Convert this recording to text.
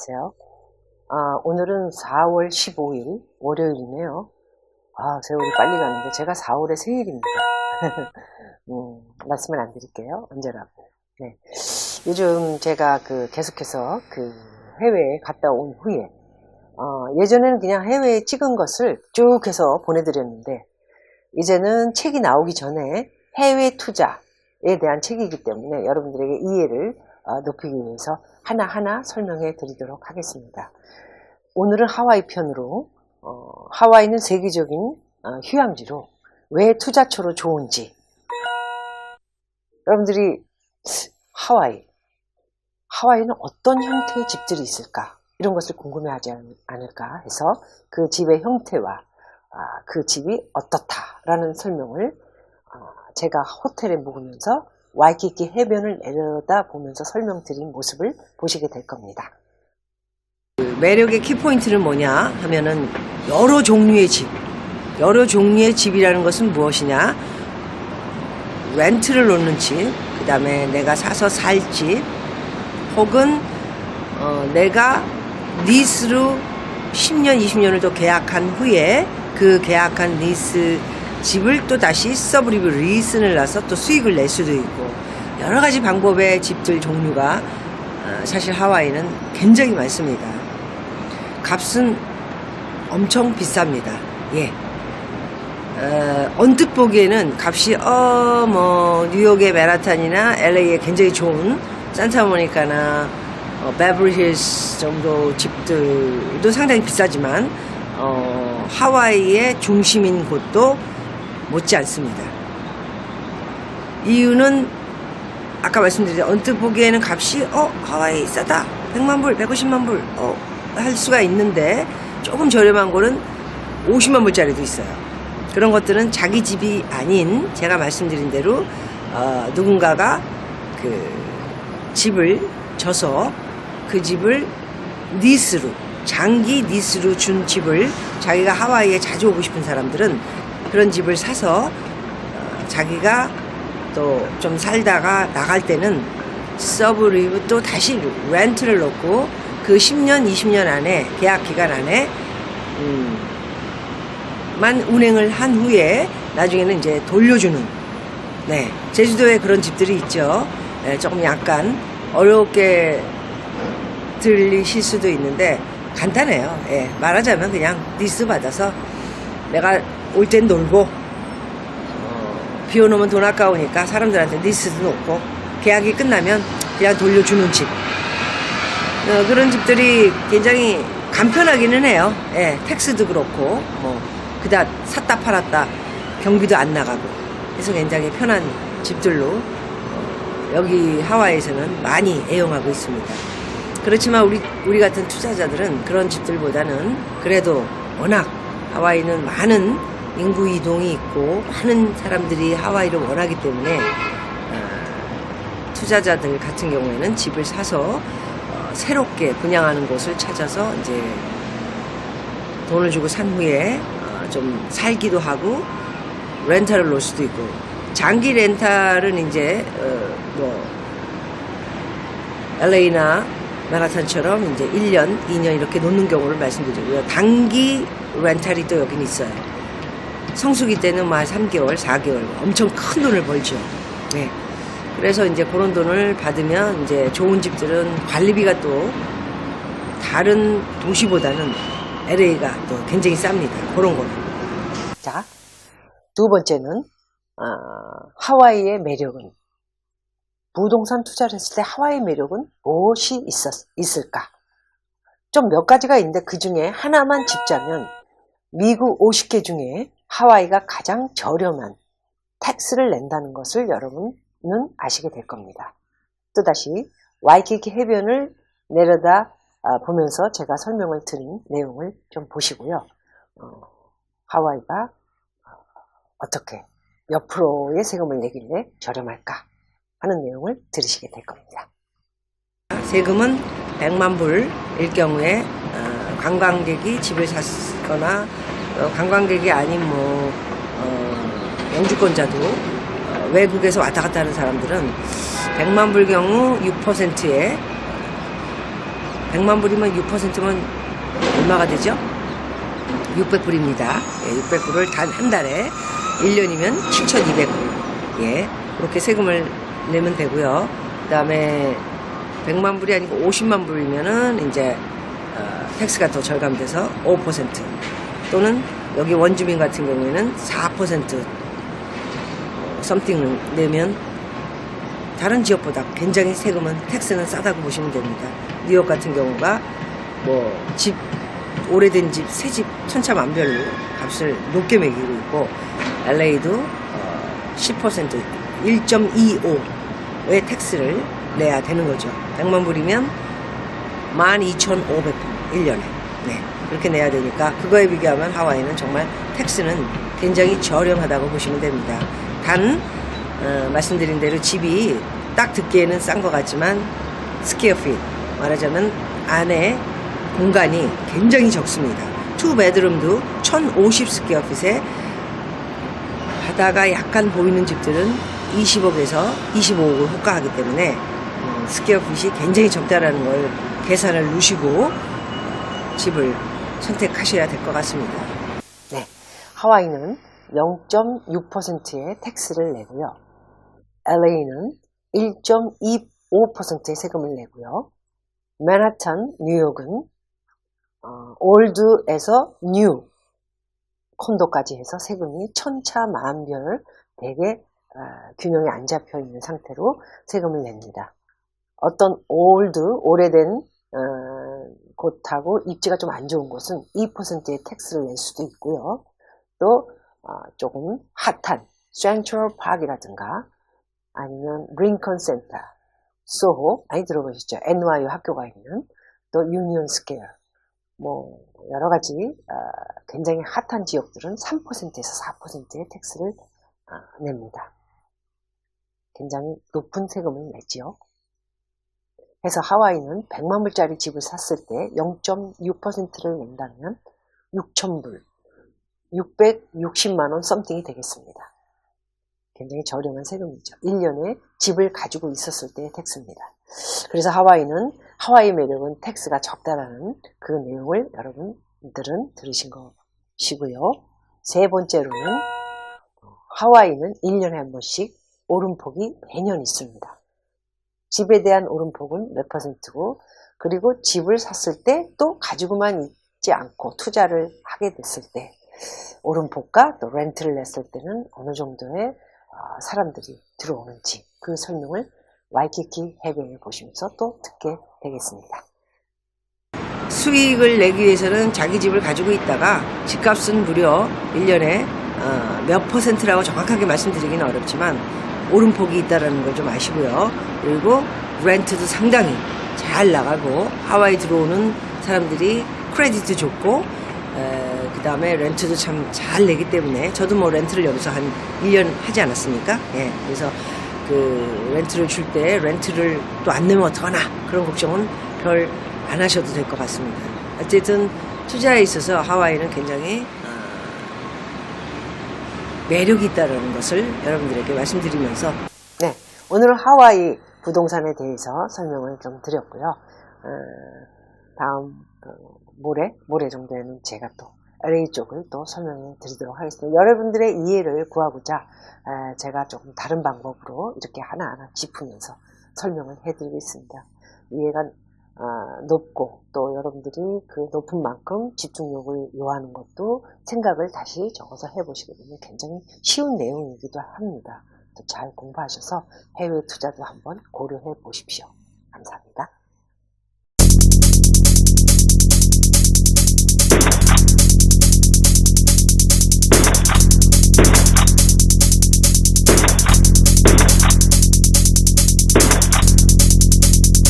안녕하세요. 오늘은 4월 15일 월요일이네요. 세월이 빨리 가는데 제가 4월에 생일입니다. 말씀을 안 드릴게요. 언제라고. 네. 요즘 제가 계속해서 해외에 갔다 온 후에 예전에는 그냥 해외에 찍은 것을 쭉 해서 보내드렸는데 이제는 책이 나오기 전에 해외 투자에 대한 책이기 때문에 여러분들에게 이해를 높이기 위해서 하나하나 설명해 드리도록 하겠습니다. 오늘은 하와이 편으로 하와이는 세계적인 휴양지로 왜 투자처로 좋은지, 여러분들이 하와이는 어떤 형태의 집들이 있을까, 이런 것을 궁금해하지 않을까 해서 그 집의 형태와 그 집이 어떻다라는 설명을 제가 호텔에 묵으면서 와이키키 해변을 내려다보면서 설명드린 모습을 보시게 될 겁니다. 매력의 키포인트는 뭐냐 하면은 여러 종류의 집이라는 것은 무엇이냐, 렌트를 놓는 집, 그 다음에 내가 사서 살 집, 혹은 내가 리스로 10년 20년을 더 계약한 후에 그 계약한 리스 집을 또 다시 서브리뷰 리슨을 놔서 또 수익을 낼 수도 있고, 여러 가지 방법의 집들 종류가 사실 하와이는 굉장히 많습니다. 값은 엄청 비쌉니다. 언뜻 보기에는 값이 뉴욕의 맨하탄이나 LA의 굉장히 좋은 산타모니카나 베버리힐스 정도 집들도 상당히 비싸지만 하와이의 중심인 곳도 못지 않습니다. 이유는 아까 말씀드린 언뜻 보기에는 값이 하와이 싸다, 100만 불, 150만 불 할 수가 있는데, 조금 저렴한 거는 50만 불짜리도 있어요. 그런 것들은 자기 집이 아닌, 제가 말씀드린 대로 누군가가 그 집을 져서 그 집을 리스로, 장기 리스로 준 집을, 자기가 하와이에 자주 오고 싶은 사람들은 그런 집을 사서 자기가 또 좀 살다가 나갈 때는 서브리브 또 다시 렌트를 놓고 그 10년 20년 안에, 계약 기간 안에 만 운행을 한 후에 나중에는 이제 돌려주는, 제주도에 그런 집들이 있죠. 조금 약간 어렵게 들리실 수도 있는데 간단해요. 말하자면 그냥 리스 받아서 내가 올 땐 놀고 비워놓으면 돈 아까우니까 사람들한테 리스도 놓고 계약이 끝나면 그냥 돌려주는 집, 그런 집들이 굉장히 간편하기는 해요. 택스도 그렇고 그다 샀다 팔았다 경비도 안 나가고 해서 굉장히 편한 집들로 여기 하와이에서는 많이 애용하고 있습니다. 그렇지만 우리 같은 투자자들은 그런 집들보다는 그래도 워낙 하와이는 많은 인구 이동이 있고 많은 사람들이 하와이를 원하기 때문에 투자자들 같은 경우에는 집을 사서 새롭게 분양하는 곳을 찾아서 이제 돈을 주고 산 후에 좀 살기도 하고 렌탈을 놓을 수도 있고, 장기 렌탈은 이제 LA나 맨하탄처럼 이제 1년, 2년 이렇게 놓는 경우를 말씀드리고요. 단기 렌탈이 또 여긴 있어요. 성수기 때는 3개월, 4개월 엄청 큰 돈을 벌죠. 그래서 이제 그런 돈을 받으면 이제 좋은 집들은 관리비가 또 다른 도시보다는 LA가 또 굉장히 쌉니다. 그런 거는. 자, 두 번째는 하와이의 매력은, 부동산 투자를 했을 때 하와이의 매력은 무엇이 있을까? 좀 몇 가지가 있는데 그 중에 하나만 짚자면 미국 50개 중에 하와이가 가장 저렴한 텍스를 낸다는 것을 여러분은 아시게 될 겁니다. 또다시 와이키키 해변을 내려다 보면서 제가 설명을 드린 내용을 좀 보시고요. 하와이가 어떻게 몇 프로의 세금을 내길래 저렴할까 하는 내용을 들으시게 될 겁니다. 세금은 100만 불일 경우에 관광객이 집을 샀거나 관광객이 아닌 영주권자도 외국에서 왔다 갔다 하는 사람들은 100만 불 경우 6%의 100만 불이면 6%면 얼마가 되죠? 600불입니다. 예, 600불을 단 한 달에 1년이면 7,200불. 예, 그렇게 세금을 내면 되고요. 그 다음에 100만 불이 아니고 50만 불이면은 이제 텍스가 더 절감돼서 5% 또는 여기 원주민 같은 경우에는 4% 썸띵 내면 다른 지역보다 굉장히 세금은 텍스는 싸다고 보시면 됩니다. 뉴욕 같은 경우가 뭐 집 오래된 집, 새 집 천차만별로 값을 높게 매기고 있고 LA도 10% 1.25의 텍스를 내야 되는 거죠. 100만 불이면 12,500불 1년에 그렇게 내야 되니까 그거에 비교하면 하와이는 정말 텍스는 굉장히 저렴하다고 보시면 됩니다. 단 말씀드린 대로 집이 딱 듣기에는 싼 것 같지만 스퀘어핏 말하자면 안에 공간이 굉장히 적습니다. 2베드룸도 1050 스퀘어핏에 바다가 약간 보이는 집들은 20억에서 25억을 호가하기 때문에 스퀘어핏이 굉장히 적다라는 걸 계산을 누시고 집을 선택하셔야 될 것 같습니다. 네, 하와이는 0.6%의 텍스를 내고요. LA는 1.25%의 세금을 내고요. 맨하탄, 뉴욕은 올드에서 뉴 콘도까지 해서 세금이 천차만별 되게 균형이 안 잡혀 있는 상태로 세금을 냅니다. 어떤 오래된 곳하고 입지가 좀 안 좋은 곳은 2%의 텍스를 낼 수도 있고요. 또 조금 핫한 센트럴 파크라든가 아니면 링컨 센터, 소호 많이 들어보셨죠? NYU 학교가 있는 또 유니온 스퀘어 뭐 여러 가지 굉장히 핫한 지역들은 3%에서 4%의 텍스를 냅니다. 굉장히 높은 세금을 내지요. 그래서 하와이는 100만 불짜리 집을 샀을 때 0.6%를 낸다면 6,000불, 660만 원 썸띵이 되겠습니다. 굉장히 저렴한 세금이죠. 1년에 집을 가지고 있었을 때의 텍스입니다. 그래서 하와이 매력은 텍스가 적다라는 그 내용을 여러분들은 들으신 것이고요. 세 번째로는 하와이는 1년에 한 번씩 오름폭이 매년 있습니다. 집에 대한 오름폭은 몇 %고 그리고 집을 샀을 때 또 가지고만 있지 않고 투자를 하게 됐을 때 오름폭과 또 렌트를 냈을 때는 어느 정도의 사람들이 들어오는지 그 설명을 와이키키 해변을 보시면서 또 듣게 되겠습니다. 수익을 내기 위해서는 자기 집을 가지고 있다가 집값은 무려 1년에 몇 %라고 정확하게 말씀드리기는 어렵지만 오름폭이 있다는 걸 좀 아시고요. 그리고 렌트도 상당히 잘 나가고 하와이 들어오는 사람들이 크레딧도 좋고 그 다음에 렌트도 참 잘 내기 때문에 저도 뭐 렌트를 여기서 한 1년 하지 않았습니까? 예, 그래서 그 렌트를 줄 때 렌트를 또 안 내면 어떡하나 그런 걱정은 별 안 하셔도 될 것 같습니다. 어쨌든 투자에 있어서 하와이는 굉장히 매력이 있다는 것을 여러분들에게 말씀드리면서 네, 오늘은 하와이 부동산에 대해서 설명을 좀 드렸고요. 다음 모레 정도에는 제가 또 LA 쪽을 또 설명해 드리도록 하겠습니다. 여러분들의 이해를 구하고자 제가 조금 다른 방법으로 이렇게 하나하나 짚으면서 설명을 해 드리겠습니다. 이해가 높고 또 여러분들이 그 높은 만큼 집중력을 요하는 것도 생각을 다시 적어서 해보시게 되면 굉장히 쉬운 내용이기도 합니다. 또 잘 공부하셔서 해외 투자도 한번 고려해 보십시오. 감사합니다.